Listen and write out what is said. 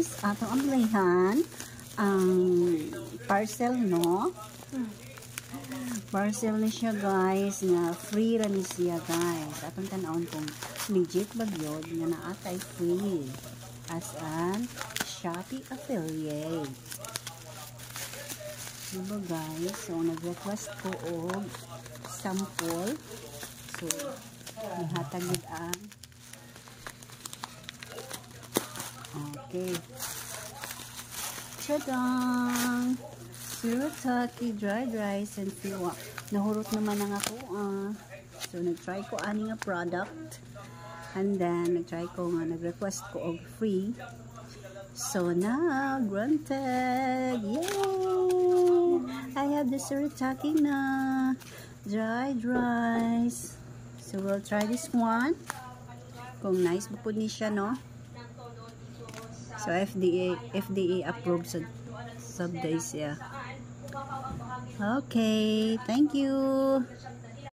guys, atong amlayhan ang parcel, no? Parcel na siya guys, nga free ra ni siya guys. Atong tanawon kung legit ba yun nga naatay free as an Shopee affiliate. Diba guys? So nag-request ko og sample. So nihatagid ang okay. Tadang! Shirataki dried rice and fiwa. Nahurot naman ang ako. So, nag-try ko ani nga product. And then, nag-try ko nga, nag-request ko og free. So, now, granted! Yay! I have the shirataki na dried rice. So, we'll try this one. Kung nice ba po ni siya, no? So, FDA approved sa days, yeah. Okay, thank you.